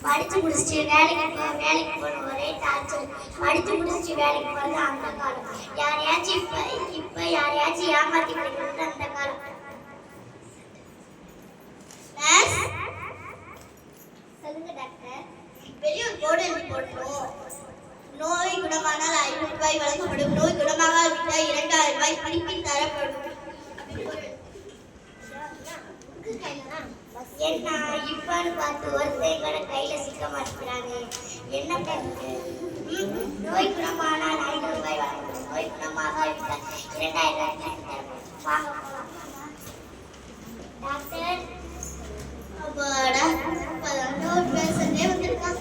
படிச்சு முடிச்சுட்டு வேலைக்கு போன ஒரே டார்ச்சர். படிச்சு முடிச்சுட்டு வேலைக்கு போறது அந்த காலம். யாரையாச்சும் இப்ப யாரையாச்சும் ஏமாத்தி படிக்கிறது அந்த காலம். சொல்லுங்க டாக்டர். வெளியூர் போர்டு எழுதி போட்டோம். நோய் குணமானால் 500 ரூபாய் வழங்கப்படும். நோய் குணமாகாவிட்டால் 2000 ரூபாய் திருப்பி தரப்படும். என்ன இப்பன்னு பார்த்து ஒருத்தன் கூட கையில சிக்க மாட்டேங்கிறாங்க. என்ன பண்ணுறது? நோய் குணமானால் 500 ரூபாய் வழங்கப்படும். நோய் குணமாகாவிட்டால் 2000 ரூபாய் தரப்படும். வாங்க போகலாம் டாக்டர். அப்பாடா, ஒரு பேஷண்டே வந்திருக்கான்.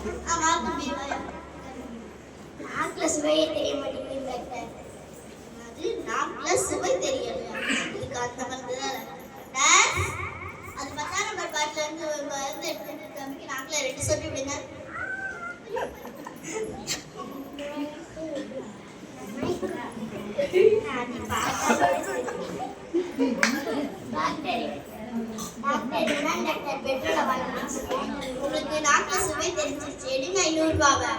நாக்குல சுவையே தெரிய மாட்டேங்குது டாக்டர். அது நாக்குல சுவை தெரியலையா? இதுக்கு அந்த மருந்து தான். அது 10ஆம் நம்பர் பாட்டில இருந்து மருந்து எடுத்துட்டு தம்பிக்கு நாக்குல 2 சொட்டு விடுங்க. உங்களுக்கு நாக்குல சுவை தெரிஞ்சிருச்சு. எடுங்க 500 ரூபாவை.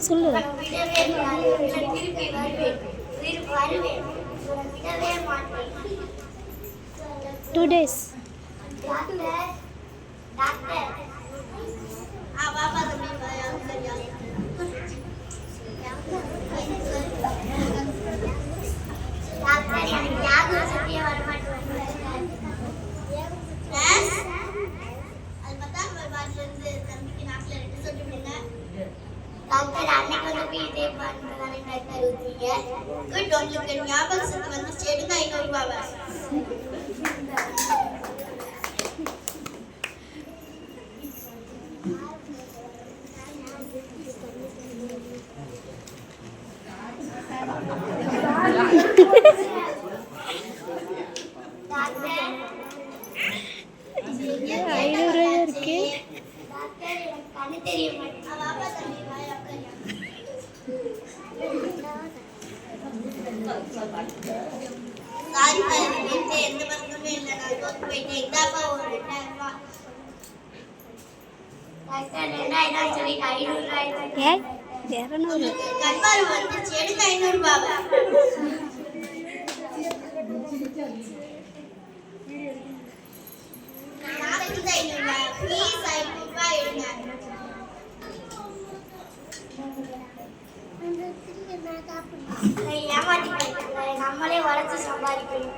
சொல்லு. 2 days. டாக்டர் பாப்பா தம்பி சரியா டாக்டர் எனக்கு ஞாபகம் சத்தியே வர மாட்டேங்குது. அது 10ஆம் நம்பர் பாட்டில இருந்து தம்பிக்கு நாக்குல 2 சொட்டு விடுங்க. டாக்டர் அன்னைக்கு வந்து இதே பாட்டில தானே டாக்டர் ஊத்துவீங்க. குட், உங்களுக்கு ஞாபகம் சக்தி வந்துச்சு. எடுங்க 500 ரூபாவை. எந்த மருந்துமே இல்லை. நான் தோத்து போயிட்டேன். இந்தாப்பா ஒரு 2000 ரூபாய். டாக்டர் 2000 சொல்லிட்டு 500 ரூபாய். 200. கண்பார்வை வந்துச்சு. எடுங்க 500 ரூபாவை. நாளைக்கு 500 ரூபாய். ப்ளீஸ் 500 ரூபாய் எடுங்க. ஏமாத்தி நம்மளே உழைச்சி சம்பாதிக்கணும்.